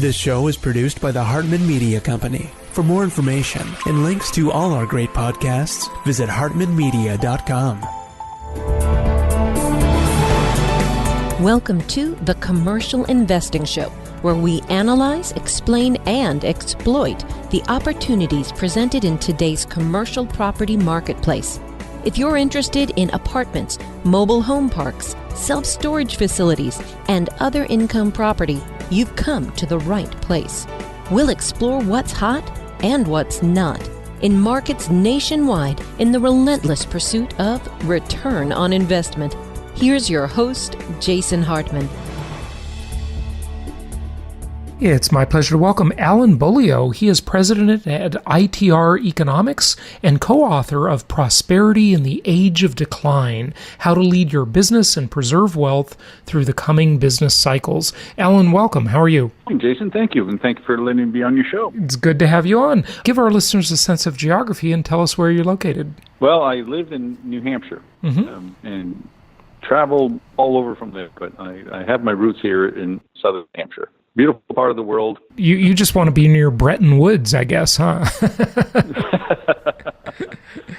This show is produced by the Hartman Media Company. For more information and links to all our great podcasts, visit hartmanmedia.com. Welcome to The Commercial Investing Show, where we analyze, explain, and exploit the opportunities presented in today's commercial property marketplace. If you're interested in apartments, mobile home parks, self-storage facilities, and other income property, you've come to the right place. We'll explore what's hot and what's not in markets nationwide in the relentless pursuit of return on investment. Here's your host, Jason Hartman. It's my pleasure to welcome Alan Beaulieu. He is president at ITR Economics and co-author of Prosperity in the Age of Decline, How to Lead Your Business and Preserve Wealth Through the Coming Business Cycles. Alan, welcome. How are you? Jason, thank you, and thank you for letting me be on your show. It's good to have you on. Give our listeners a sense of geography and tell us where you're located. Well, I live in New Hampshire and travel all over from there, but I have my roots here in southern Hampshire. Beautiful part of the world. You just want to be near Bretton Woods, I guess, huh?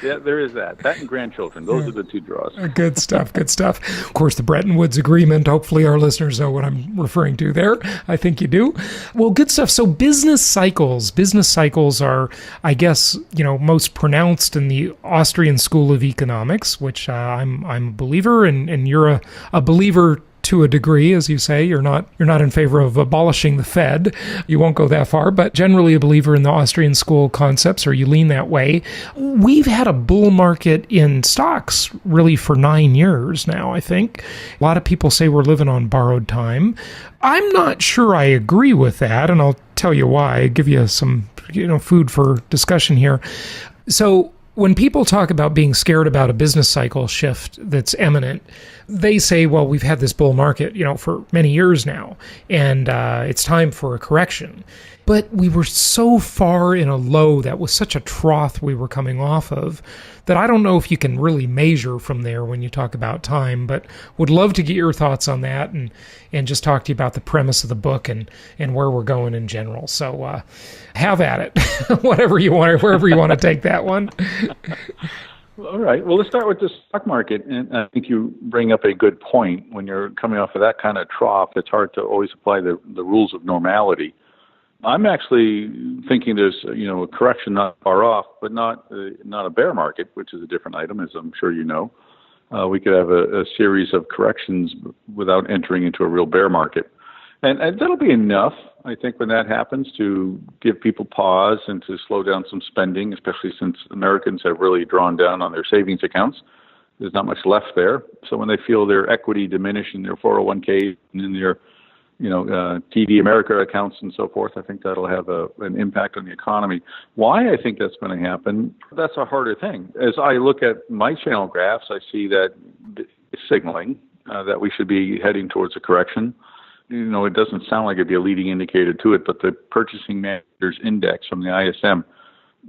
Yeah, there is that. That and grandchildren. Those are the two draws. Good stuff, good stuff. Of course, the Bretton Woods Agreement. Hopefully our listeners know what I'm referring to there. I think you do. Well, good stuff. So business cycles. Business cycles are, I guess, most pronounced in the Austrian School of Economics, which I'm a believer, and you're a believer to a degree, as you say. You're not in favor of abolishing the Fed. You won't go that far, but generally a believer in the Austrian school concepts, or you lean that way. We've had a bull market in stocks really for 9 years now, I think. A lot of people say we're living on borrowed time. I'm not sure I agree with that, and I'll tell you why. I'll give you some food for discussion here. So when people talk about being scared about a business cycle shift that's imminent, they say, well, we've had this bull market, for many years now, and it's time for a correction. But we were so far in a low, that was such a trough we were coming off of, that I don't know if you can really measure from there when you talk about time, but would love to get your thoughts on that and just talk to you about the premise of the book and where we're going in general. So have at it, wherever you want to take that one. All right. Well, let's start with the stock market. And I think you bring up a good point. When you're coming off of that kind of trough, it's hard to always apply the rules of normality. I'm actually thinking there's a correction not far off, but not a bear market, which is a different item, as I'm sure you know. We could have a series of corrections without entering into a real bear market. And that'll be enough, I think, when that happens, to give people pause and to slow down some spending, especially since Americans have really drawn down on their savings accounts. There's not much left there. So when they feel their equity diminish in their 401k and in their TD America accounts and so forth, I think that'll have an impact on the economy. Why I think that's going to happen, that's a harder thing. As I look at my channel graphs, I see that it's signaling that we should be heading towards a correction. It doesn't sound like it'd be a leading indicator to it, but the Purchasing Managers Index from the ISM,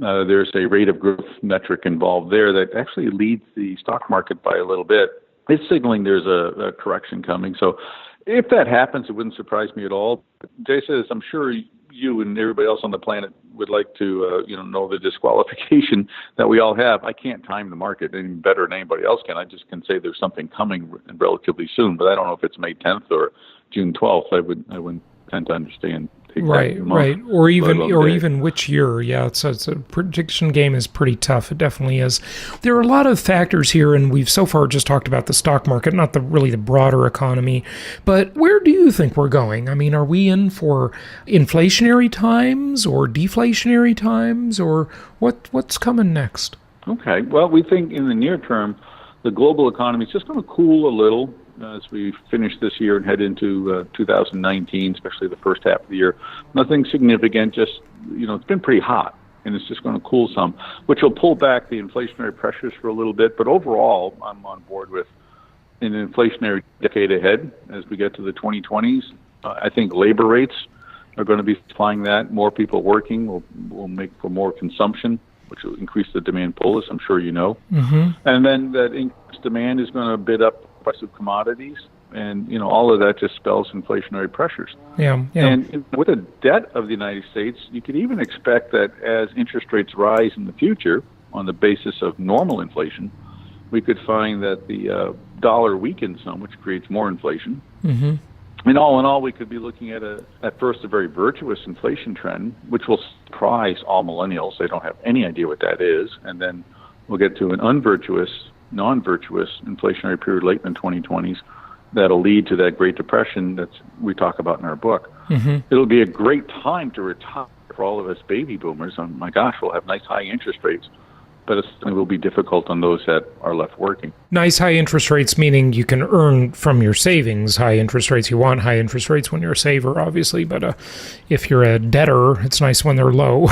there's a rate of growth metric involved there that actually leads the stock market by a little bit. It's signaling there's a correction coming. So if that happens, it wouldn't surprise me at all. Jason, I'm sure you and everybody else on the planet would like to know the disqualification that we all have. I can't time the market any better than anybody else can. I just can say there's something coming relatively soon, but I don't know if it's May 10th or June 12th. I wouldn't tend to understand. Right. Or even which year. Yeah, it's a prediction game is pretty tough. It definitely is. There are a lot of factors here, and we've so far just talked about the stock market, not really the broader economy. But where do you think we're going? I mean, are we in for inflationary times or deflationary times, or what's coming next? Okay. Well, we think in the near term, the global economy is just going to cool a little as we finish this year and head into 2019, especially the first half of the year. Nothing significant, just, it's been pretty hot, and it's just going to cool some, which will pull back the inflationary pressures for a little bit. But overall, I'm on board with an inflationary decade ahead as we get to the 2020s. I think labor rates are going to be supplying that. More people working will make for more consumption, which will increase the demand pull, as I'm sure you know. Mm-hmm. And then that increased demand is going to bid up price of commodities, And, all of that just spells inflationary pressures. Yeah. And with the debt of the United States, you could even expect that as interest rates rise in the future on the basis of normal inflation, we could find that the dollar weakens some, which creates more inflation. Mm-hmm. And all in all, we could be looking at at first a very virtuous inflation trend, which will surprise all millennials. They don't have any idea what that is. And then we'll get to an unvirtuous, non-virtuous inflationary period late in the 2020s that'll lead to that Great Depression that we talk about in our book. Mm-hmm. It'll be a great time to retire for all of us baby boomers. Oh my gosh, we'll have nice high interest rates, but it will be difficult on those that are left working. Nice high interest rates, meaning you can earn from your savings high interest rates. You want high interest rates when you're a saver, obviously, but if you're a debtor, it's nice when they're low,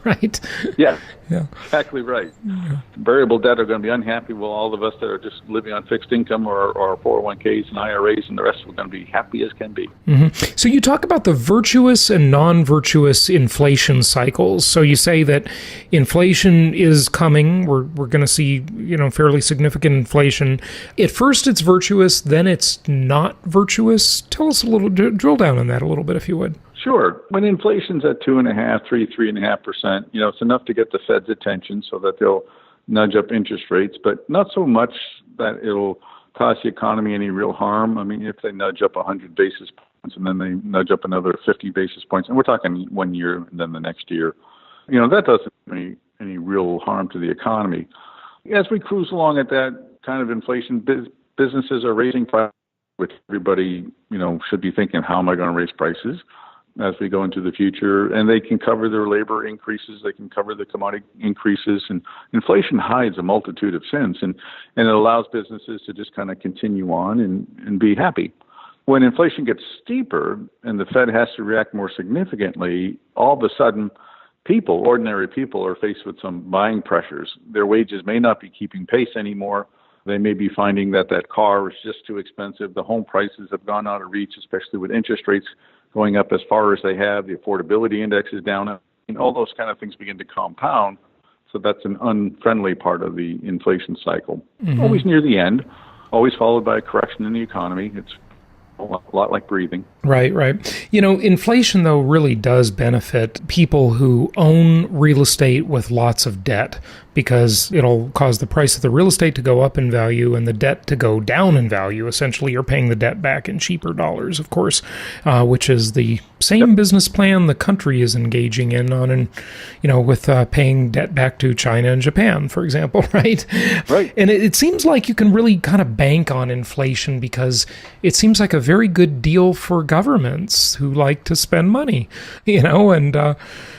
right? Yeah, exactly right. Yeah. Variable debt are going to be unhappy, while all of us that are just living on fixed income or 401ks and IRAs and the rest are going to be happy as can be. Mm-hmm. So you talk about the virtuous and non-virtuous inflation cycles. So you say that inflation is coming. We're going to see, fairly significant inflation. At first it's virtuous, then it's not virtuous. Tell us a little, drill down on that a little bit, if you would. Sure. When inflation's at 2.5%, 3.5%, it's enough to get the Fed's attention so that they'll nudge up interest rates, but not so much that it'll cause the economy any real harm. I mean, if they nudge up 100 basis points and then they nudge up another 50 basis points, and we're talking 1 year and then the next year, that doesn't do any real harm to the economy. As we cruise along at that kind of inflation, businesses are raising prices, which everybody, should be thinking, how am I going to raise prices as we go into the future? And they can cover their labor increases, they can cover the commodity increases, and inflation hides a multitude of sins, and it allows businesses to just kind of continue on and be happy. When inflation gets steeper and the Fed has to react more significantly, all of a sudden ordinary people are faced with some buying pressures. Their wages may not be keeping pace anymore. They may be finding that car is just too expensive. The home prices have gone out of reach, especially with interest rates going up as far as they have. The affordability index is down. And all those kind of things begin to compound. So that's an unfriendly part of the inflation cycle. Mm-hmm. Always near the end, always followed by a correction in the economy. It's a lot like breathing. Right. Inflation, though, really does benefit people who own real estate with lots of debt, because it'll cause the price of the real estate to go up in value and the debt to go down in value. Essentially, you're paying the debt back in cheaper dollars, of course, which is the same business plan the country is engaging in with paying debt back to China and Japan, for example, right? Right. And it seems like you can really kind of bank on inflation because it seems like a very good deal for governments who like to spend money, and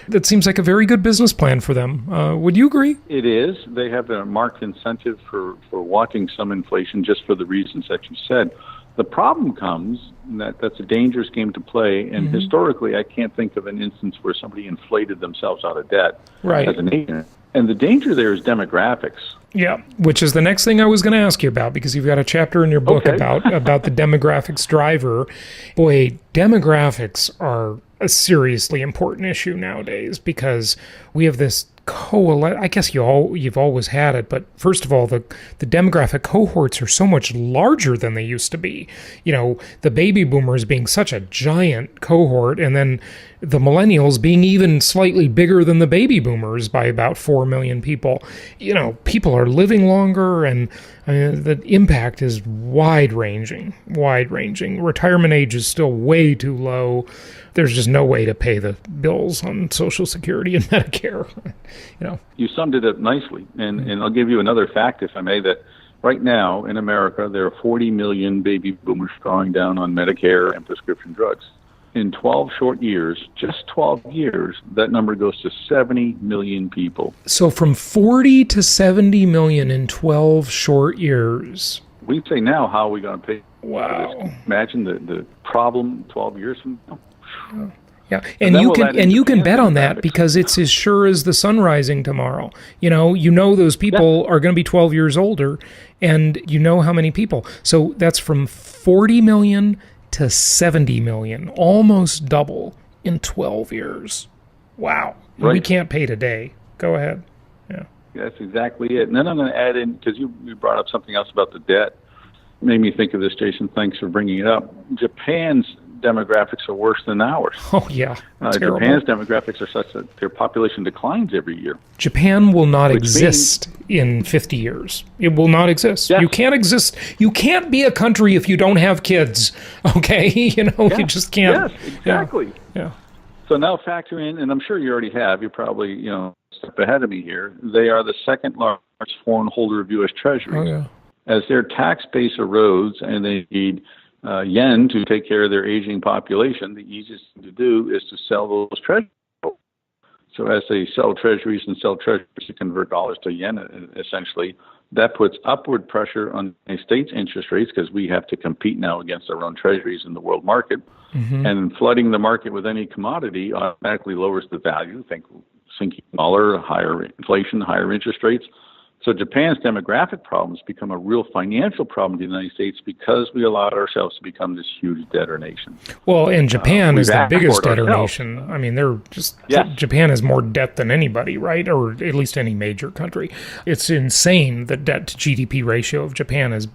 that seems like a very good business plan for them. Would you agree? It is. They have a marked incentive for wanting some inflation just for the reasons that you said. The problem comes that's a dangerous game to play, and mm-hmm. historically I can't think of an instance where somebody inflated themselves out of debt as a nation. And the danger there is demographics. Yeah, which is the next thing I was going to ask you about, because you've got a chapter in your book about the demographics driver. Boy, demographics are a seriously important issue nowadays, because we have this I guess you've always had it, but first of all, the demographic cohorts are so much larger than they used to be. The baby boomers being such a giant cohort, and then the millennials being even slightly bigger than the baby boomers by about 4 million people. People are living longer, and the impact is wide-ranging. Retirement age is still way too low. There's just no way to pay the bills on Social Security and Medicare. You summed it up nicely. And I'll give you another fact, if I may, that right now in America, there are 40 million baby boomers drawing down on Medicare and prescription drugs. In 12 short years, just 12 years, that number goes to 70 million people. So from 40 to 70 million in 12 short years. We say now, how are we going to pay? Wow. Imagine the problem 12 years from now. Yeah, and you can bet on that, because it's as sure as the sun rising tomorrow. Those people are going to be 12 years older, and how many people. So that's from 40 million to 70 million, almost double in 12 years. Wow. Right. We can't pay today. Go ahead. Yeah. That's exactly it. And then I'm going to add in, because you brought up something else about the debt. made me think of this, Jason. Thanks for bringing it up. Japan's demographics are worse than ours. Oh, yeah. Terrible. Japan's demographics are such that their population declines every year. Japan will not exist in 50 years. It will not exist. Yes. You can't exist. You can't be a country if you don't have kids. Okay? You just can't. Yes, exactly. Yeah. So now factor in, and I'm sure you already have, you're probably, a step ahead of me here. They are the second largest foreign holder of U.S. Treasuries. Oh, yeah. As their tax base erodes and they need yen to take care of their aging population, the easiest thing to do is to sell those treasuries. So as they sell treasuries and sell treasuries to convert dollars to yen, essentially, that puts upward pressure on the United States interest rates because we have to compete now against our own treasuries in the world market. Mm-hmm. And flooding the market with any commodity automatically lowers the value. Think sinking dollar, higher inflation, higher interest rates. So Japan's demographic problems become a real financial problem in the United States because we allowed ourselves to become this huge debtor nation. Well, and Japan is the biggest debtor nation. I mean, Japan has more debt than anybody, right? Or at least any major country. It's insane the debt to GDP ratio of Japan is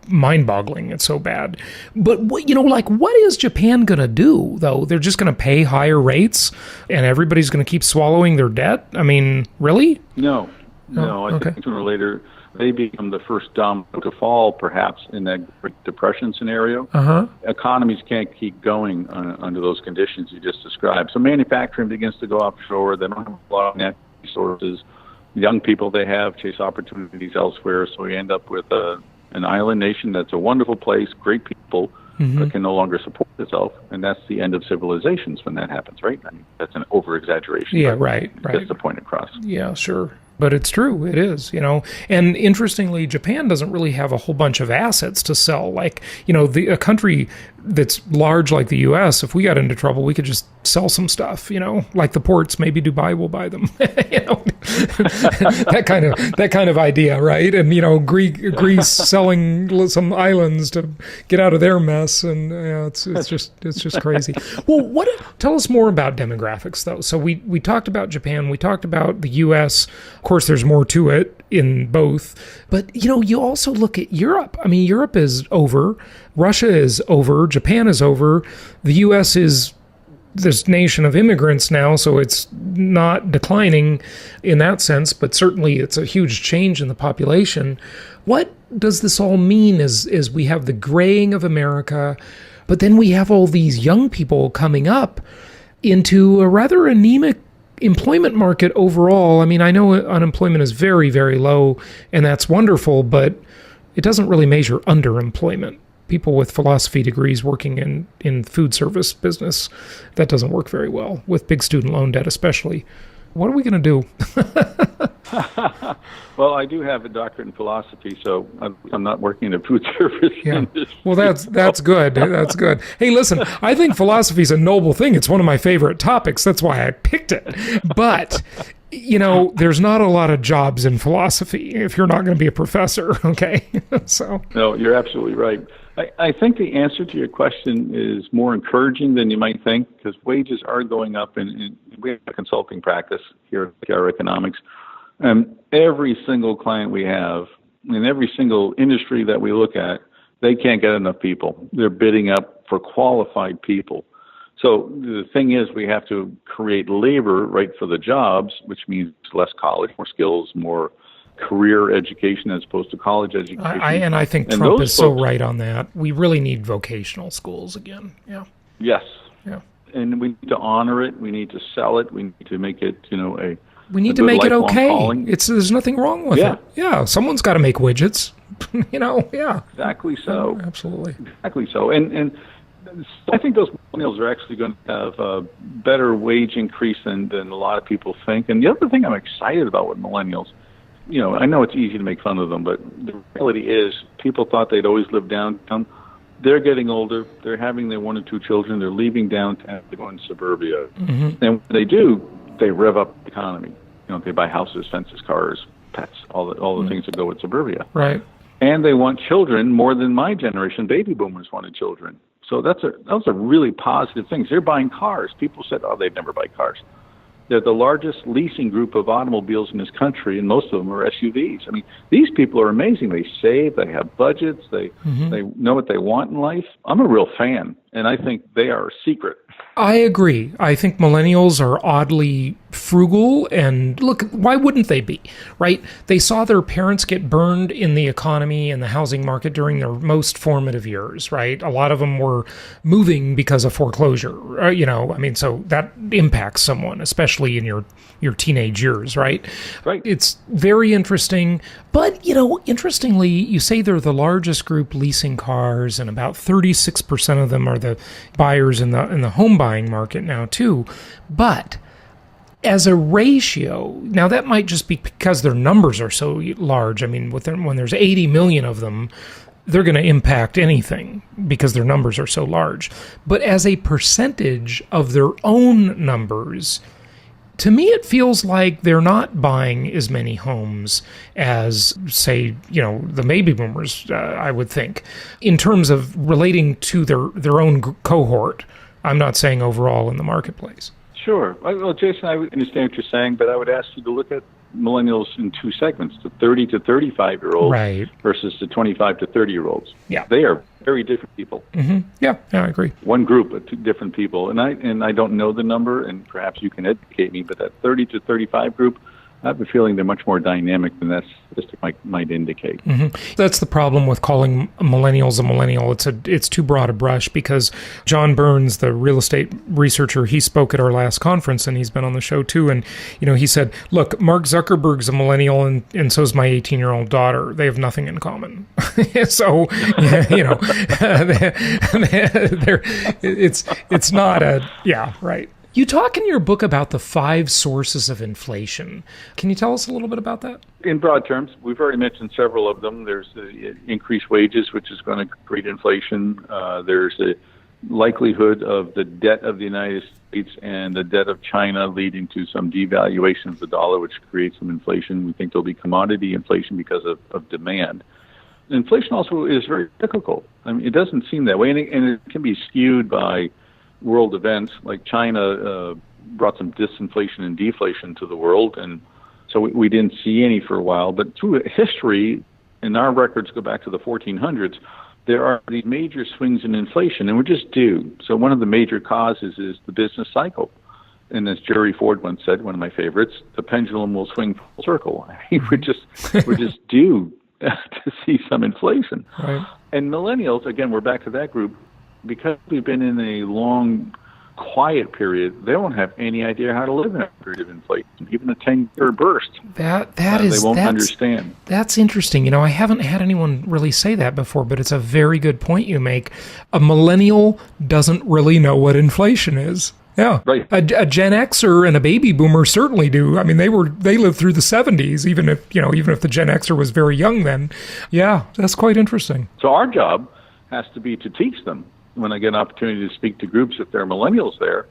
mind-boggling. It's so bad. But, what is Japan going to do, though? They're just going to pay higher rates and everybody's going to keep swallowing their debt? I mean, really? No, I think sooner or later they become the first domino to fall, perhaps, in that Great Depression scenario. Uh-huh. Economies can't keep going under those conditions you just described. So manufacturing begins to go offshore. They don't have a lot of natural resources. Young people they have chase opportunities elsewhere, so we end up with an island nation that's a wonderful place, great people, but can no longer support itself, and that's the end of civilizations when that happens, right? I mean, that's an over-exaggeration. Yeah, right. Gets the point across. Yeah, sure. But it's true. It is, And interestingly, Japan doesn't really have a whole bunch of assets to sell. Like, a country that's large like the U.S., if we got into trouble, we could just sell some stuff, like the ports. Maybe Dubai will buy them, that kind of idea, right? And, Greece selling some islands to get out of their mess. And it's just crazy. Well, tell us more about demographics, though. So we talked about Japan. We talked about the U.S. Of course, there's more to it in both. But, you also look at Europe. I mean, Europe is over. Russia is over. Japan is over. The U.S. is this nation of immigrants now, so it's not declining in that sense, but certainly it's a huge change in the population. What does this all mean as we have the graying of America, but then we have all these young people coming up into a rather anemic employment market overall? I mean, I know unemployment is very, very low, and that's wonderful, but it doesn't really measure underemployment. People with philosophy degrees working in food service business, that doesn't work very well, with big student loan debt especially. What are we going to do? Well, I do have a doctorate in philosophy, so I'm not working in a food service industry. Well, that's good. That's good. Hey, listen, I think philosophy is a noble thing. It's one of my favorite topics. That's why I picked it. But, there's not a lot of jobs in philosophy if you're not going to be a professor, okay? So. No, you're absolutely right. I think the answer to your question is more encouraging than you might think, because wages are going up, and we have a consulting practice here at ITR Economics. Every single client we have, in every single industry that we look at, they can't get enough people. They're bidding up for qualified people. So the thing is, we have to create labor right for the jobs, which means less college, more skills, more career education as opposed to college education. I think Trump is so right on that. We really need vocational schools again. Yeah. Yes. Yeah. And we need to honor it. We need to sell it. We need to make it, we need to make it okay. Calling. There's nothing wrong with it. Yeah. Someone's got to make widgets. Yeah. Exactly so. Absolutely. Exactly so. And I think those millennials are actually going to have a better wage increase than a lot of people think. And the other thing I'm excited about with millennials, I know it's easy to make fun of them, but the reality is people thought they'd always live downtown. They're getting older. They're having their 1 or 2 children. They're leaving downtown. They're going to suburbia. Mm-hmm. And when they do, they rev up the economy. They buy houses, fences, cars, pets, all the things that go with suburbia. Right. And they want children more than my generation. Baby boomers wanted children. So that was a really positive thing. They're buying cars. People said, they'd never buy cars. They're the largest leasing group of automobiles in this country, and most of them are SUVs. I mean, these people are amazing. They save, they have budgets, they know what they want in life. I'm a real fan, and I think they are a secret. I agree. I think millennials are oddly frugal, and look, why wouldn't they be, right? They saw their parents get burned in the economy and the housing market during their most formative years, right? A lot of them were moving because of foreclosure, so that impacts someone, especially in your teenage years, right? Right. It's very interesting. But, interestingly, you say they're the largest group leasing cars, and about 36% of them are the buyers in the home buying market now, too. But as a ratio, now that might just be because their numbers are so large. I mean, when there's 80 million of them, they're going to impact anything because their numbers are so large. But as a percentage of their own numbers, to me, it feels like they're not buying as many homes as, say, the baby boomers, I would think, in terms of relating to their own cohort. I'm not saying overall in the marketplace. Sure. Well, Jason, I understand what you're saying, but I would ask you to look at millennials in two segments, the 30 to 35-year-olds right. versus the 25 to 30-year-olds. Yeah. They are very different people. Mm-hmm. Yeah, I agree. One group of two different people. And I don't know the number, and perhaps you can educate me, but that 30 to 35 group, I have a feeling they're much more dynamic than that statistic might indicate. Mm-hmm. That's the problem with calling millennials a millennial. It's too broad a brush, because John Burns, the real estate researcher, he spoke at our last conference, and he's been on the show too. And he said, "Look, Mark Zuckerberg's a millennial, and so's my 18-year-old daughter. They have nothing in common." So it's not a right. You talk in your book about the 5 sources of inflation. Can you tell us a little bit about that? In broad terms, we've already mentioned several of them. There's the increased wages, which is going to create inflation. There's the likelihood of the debt of the United States and the debt of China leading to some devaluation of the dollar, which creates some inflation. We think there'll be commodity inflation because of demand. Inflation also is very cyclical. I mean, it doesn't seem that way, and it can be skewed by world events. Like China brought some disinflation and deflation to the world, and so we didn't see any for a while. But through history, and our records go back to the 1400s, there are these major swings in inflation, and we're just due. So one of the major causes is the business cycle. And as Jerry Ford once said, one of my favorites, the pendulum will swing full circle. I mean, we're just due to see some inflation. Right. And millennials, again, we're back to that group, because we've been in a long, quiet period, they don't have any idea how to live in a period of inflation, even a 10-year burst. They won't understand. That's interesting. I haven't had anyone really say that before, but it's a very good point you make. A millennial doesn't really know what inflation is. Yeah, right. A Gen Xer and a baby boomer certainly do. I mean, they lived through the 70s, even if the Gen Xer was very young then. Yeah, that's quite interesting. So our job has to be to teach them. When I get an opportunity to speak to groups, if there are millennials there,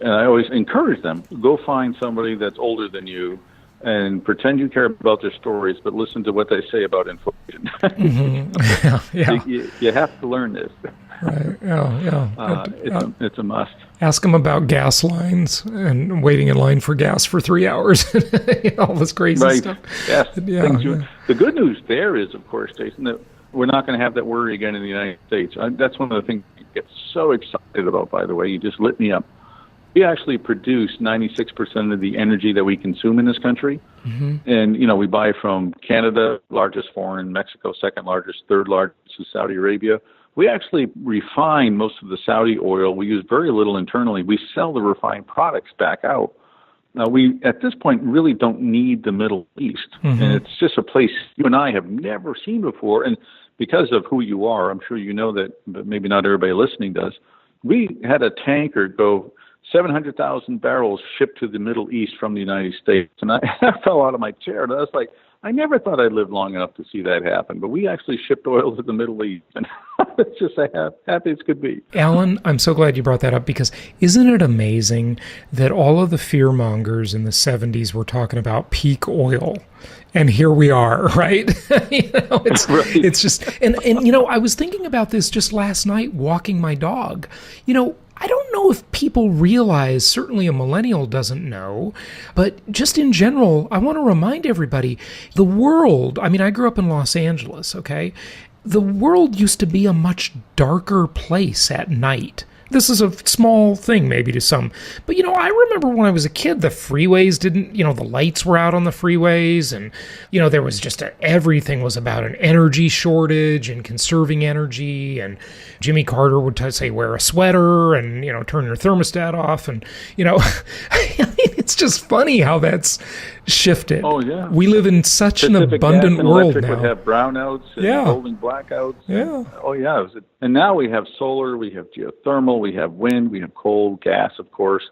and I always encourage them, go find somebody that's older than you and pretend you care about their stories, but listen to what they say about inflation. Mm-hmm. Yeah. You have to learn this. Right. Yeah. It's a must. Ask them about gas lines and waiting in line for gas for 3 hours. All this crazy stuff. Yes. Yeah. The good news there is, of course, Jason, that we're not going to have that worry again in the United States. That's one of the things I get so excited about, by the way. You just lit me up. We actually produce 96% of the energy that we consume in this country. Mm-hmm. And, we buy from Canada, largest foreign, Mexico, second largest, third largest is Saudi Arabia. We actually refine most of the Saudi oil. We use very little internally. We sell the refined products back out. Now, we, at this point, really don't need the Middle East. Mm-hmm. And it's just a place you and I have never seen before. And because of who you are, I'm sure you know that, but maybe not everybody listening does. We had a tanker go 700,000 barrels shipped to the Middle East from the United States. And I fell out of my chair. And I was like, I never thought I'd live long enough to see that happen. But we actually shipped oil to the Middle East. And it's just happy as could be. Alan, I'm so glad you brought that up, because isn't it amazing that all of the fear mongers in the 70s were talking about peak oil? And here we are, right? It's just, and I was thinking about this just last night walking my dog. I don't know if people realize, certainly a millennial doesn't know, but just in general, I want to remind everybody, the world, I mean, I grew up in Los Angeles, okay? The world used to be a much darker place at night. This is a small thing maybe to some. But, I remember when I was a kid, the freeways didn't, the lights were out on the freeways. And, there was just everything was about an energy shortage and conserving energy. And Jimmy Carter would say, wear a sweater and, turn your thermostat off. And, it's just funny how that's shifted. Oh, yeah. We live in such an Pacific abundant Gas and world Electric now. would have brownouts and rolling blackouts. Yeah. Oh, yeah. And now we have solar, we have geothermal, we have wind, we have coal, gas, of course.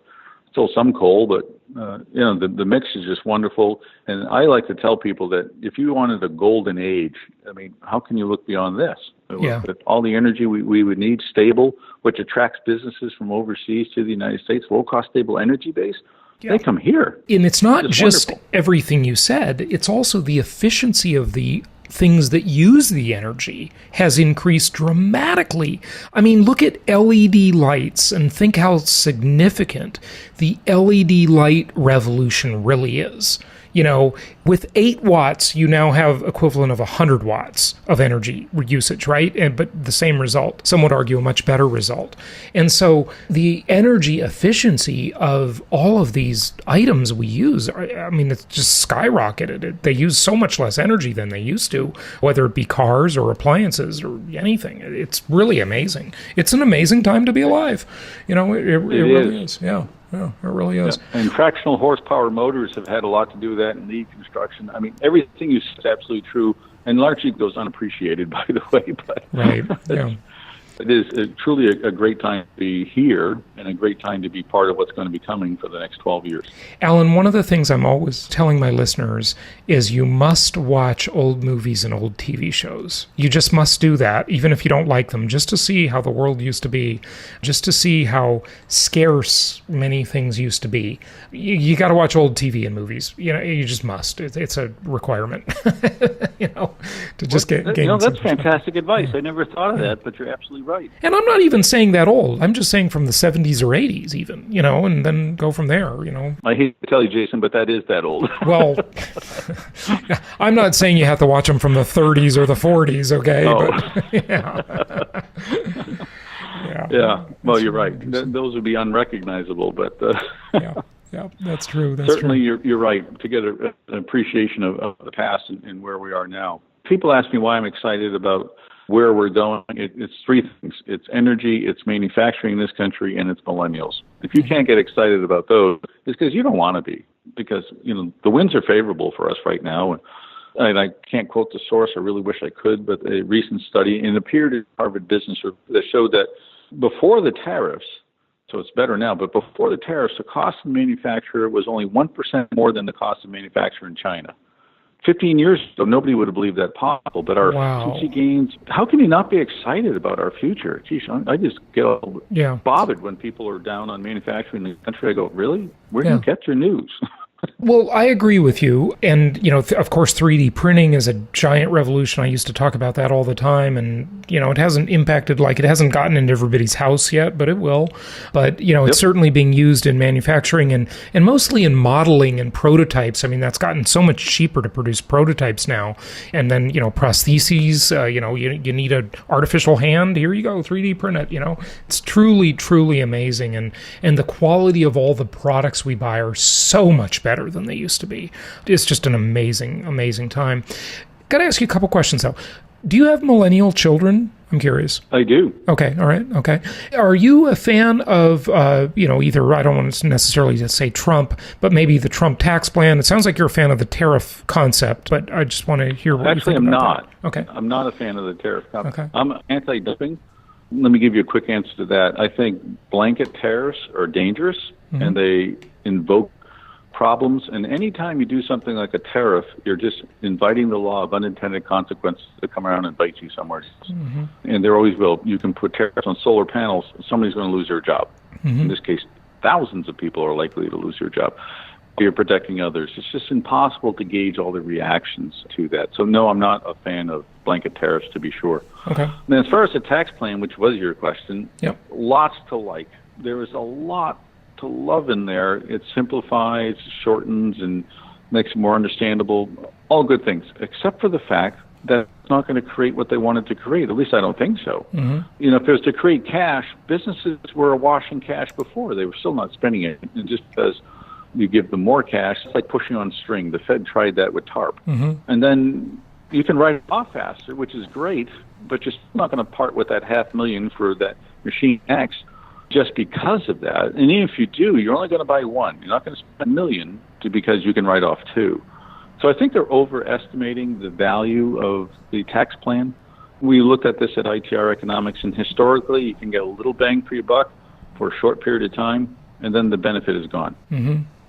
Still some coal, but, the mix is just wonderful. And I like to tell people that if you wanted a golden age, I mean, how can you look beyond this? Yeah. With all the energy we would need, stable, which attracts businesses from overseas to the United States, low-cost, stable energy base. Yeah. They come here. And it's not just wonderful. Everything you said, it's also the efficiency of the things that use the energy has increased dramatically. I mean, look at LED lights and think how significant the LED light revolution really is. With 8 watts, you now have equivalent of 100 watts of energy usage, right? But the same result. Some would argue a much better result. And so the energy efficiency of all of these items we use, I mean, it's just skyrocketed. They use so much less energy than they used to, whether it be cars or appliances or anything. It's really amazing. It's an amazing time to be alive. It really is. Yeah. Yeah, it really is. Yeah. And fractional horsepower motors have had a lot to do with that in lead construction. I mean, everything you said is absolutely true, and largely goes unappreciated, by the way. But right. Yeah. It is truly a great time to be here and a great time to be part of what's going to be coming for the next 12 years. Alan, one of the things I'm always telling my listeners is you must watch old movies and old TV shows. You just must do that, even if you don't like them, just to see how the world used to be, just to see how scarce many things used to be. You got to watch old TV and movies. You just must. It's a requirement, to just gain that's fantastic advice. I never thought of that, but you're absolutely right. And I'm not even saying that old. I'm just saying from the 70s or 80s even, and then go from there, I hate to tell you, Jason, but that is that old. Well, I'm not saying you have to watch them from the 30s or the 40s, okay? Oh. But, yeah. Well, you're right. Those would be unrecognizable, but... Yeah, that's true. Certainly, you're right, to get an appreciation of the past and where we are now. People ask me why I'm excited about where we're going. It's 3 things. It's energy, it's manufacturing in this country, and it's millennials. If you can't get excited about those, it's because you don't want to be, because the winds are favorable for us right now. And I can't quote the source. I really wish I could, but a recent study appeared in Harvard Business Review that showed that before the tariffs, so it's better now, but before the tariffs, the cost of manufacture was only 1% more than the cost of manufacture in China. 15 years ago, nobody would have believed that possible. But our efficiency gains, how can you not be excited about our future? Geez, I just get bothered when people are down on manufacturing in the country. I go, really? Where do you get your news? Well, I agree with you. And, of course, 3D printing is a giant revolution. I used to talk about that all the time. And, it hasn't impacted, it hasn't gotten into everybody's house yet, but it will. But, it's certainly being used in manufacturing and mostly in modeling and prototypes. I mean, that's gotten so much cheaper to produce prototypes now. And then, prostheses, you need an artificial hand. Here you go, 3D print it, It's truly, truly amazing. And the quality of all the products we buy are so much better than they used to be. It's just an amazing, amazing time. Got to ask you a couple questions, though. Do you have millennial children? I'm curious. I do. Okay, all right, okay. Are you a fan of, either, I don't want to necessarily just say Trump, but maybe the Trump tax plan? It sounds like you're a fan of the tariff concept, but I just want to hear what you think about that. Actually, I'm not. Okay. I'm not a fan of the tariff concept. Okay. I'm anti-dumping. Let me give you a quick answer to that. I think blanket tariffs are dangerous, and they invoke problems. And anytime you do something like a tariff, you're just inviting the law of unintended consequences to come around and bite you somewhere. And there always will. You can put tariffs on solar panels, somebody's going to lose their job. In this case, thousands of people are likely to lose their job. You're protecting others. It's just impossible to gauge all the reactions to that. So no, I'm not a fan of blanket tariffs, to be sure. Okay. And as far as the tax plan, which was your question, lots to like. there is a lot to love in there. It simplifies, shortens, and makes it more understandable. All good things, except for the fact that it's not going to create what they wanted to create. At least I don't think so. If it was to create cash, businesses were awash in cash before. They were still not spending it. And just because you give them more cash, it's like pushing on string. The Fed tried that with TARP. And then you can write it off faster, which is great, but you're still not going to part with that $500,000 for that machine X just because of that. And even if you do, you're only going to buy one. You're not going to spend $1 million because you can write off two. So I think they're overestimating the value of the tax plan. We looked at this at ITR Economics, and historically you can get a little bang for your buck for a short period of time, and then the benefit is gone.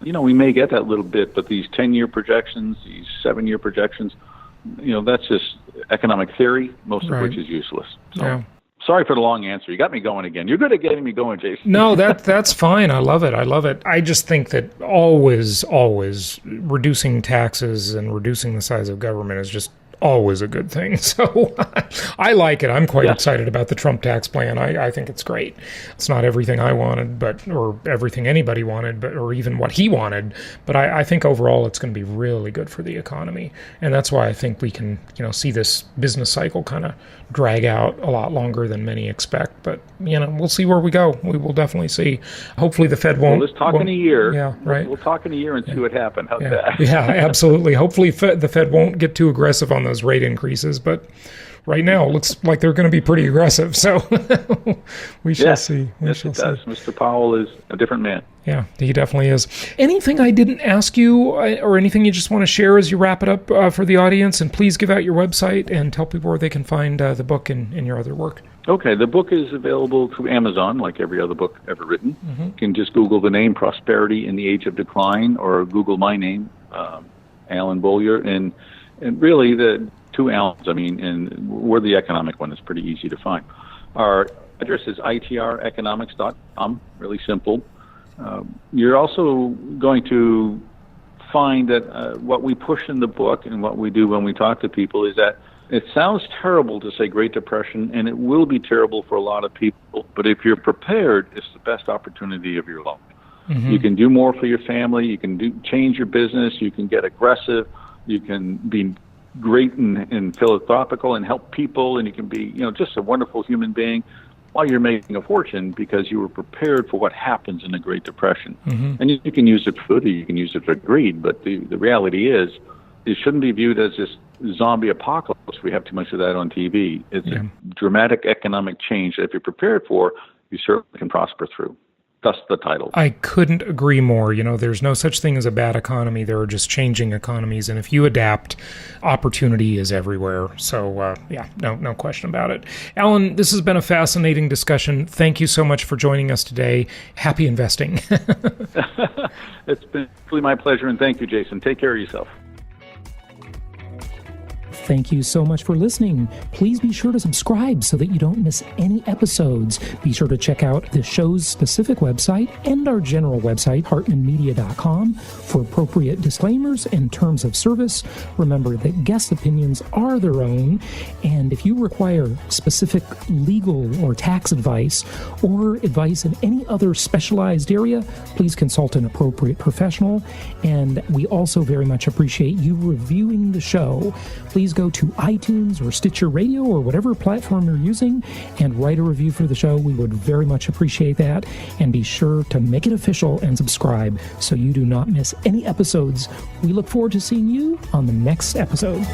We may get that little bit, but these 10-year projections, these 7-year projections, that's just economic theory, most of which is useless. So. Yeah. Sorry for the long answer. You got me going again. You're good at getting me going, Jason. No, that's fine. I love it. I just think that always reducing taxes and reducing the size of government is just always a good thing. So I like it. I'm quite excited about the Trump tax plan. I think it's great. It's not everything I wanted, or everything anybody wanted, or even what he wanted. But I think overall it's going to be really good for the economy. And that's why I think we can, see this business cycle kind of drag out a lot longer than many expect. But, we'll see where we go. We will definitely see. Hopefully the Fed won't. Well, let's talk in a year. Yeah, right. We'll talk in a year and see what happens. How's that? Yeah, absolutely. Hopefully the Fed won't get too aggressive on those rate increases, but right now it looks like they're going to be pretty aggressive. So we shall see. Yes, it does. Mr. Powell is a different man. Yeah, he definitely is. Anything I didn't ask you or anything you just want to share as you wrap it up for the audience? And please give out your website and tell people where they can find the book and your other work. Okay, the book is available through Amazon, like every other book ever written. You can just Google the name Prosperity in the Age of Decline, or Google my name, Alan Beaulieu, and really the two Allens, and we're the economic one. It's pretty easy to find. Our address is ITREconomics.com, really simple. You're also going to find that what we push in the book and what we do when we talk to people is that it sounds terrible to say Great Depression, and it will be terrible for a lot of people, but if you're prepared, it's the best opportunity of your life. You can do more for your family, you can change your business, you can get aggressive, you can be great and philanthropical and help people, and you can be just a wonderful human being while you're making a fortune because you were prepared for what happens in the Great Depression. And you can use it for good or you can use it for greed, but the reality is it shouldn't be viewed as this zombie apocalypse. We have too much of that on TV. It's a dramatic economic change that if you're prepared for, you certainly can prosper through. Thus the title. I couldn't agree more. There's no such thing as a bad economy. There are just changing economies. And if you adapt, opportunity is everywhere. So, no question about it. Alan, this has been a fascinating discussion. Thank you so much for joining us today. Happy investing. It's been really my pleasure. And thank you, Jason. Take care of yourself. Thank you so much for listening. Please be sure to subscribe so that you don't miss any episodes. Be sure to check out the show's specific website and our general website, hartmanmedia.com, for appropriate disclaimers and terms of service. Remember that guest opinions are their own, and if you require specific legal or tax advice or advice in any other specialized area, please consult an appropriate professional. And we also very much appreciate you reviewing the show. Please go to iTunes or Stitcher Radio or whatever platform you're using and write a review for the show. We would very much appreciate that. And be sure to make it official and subscribe so you do not miss any episodes. We look forward to seeing you on the next episode.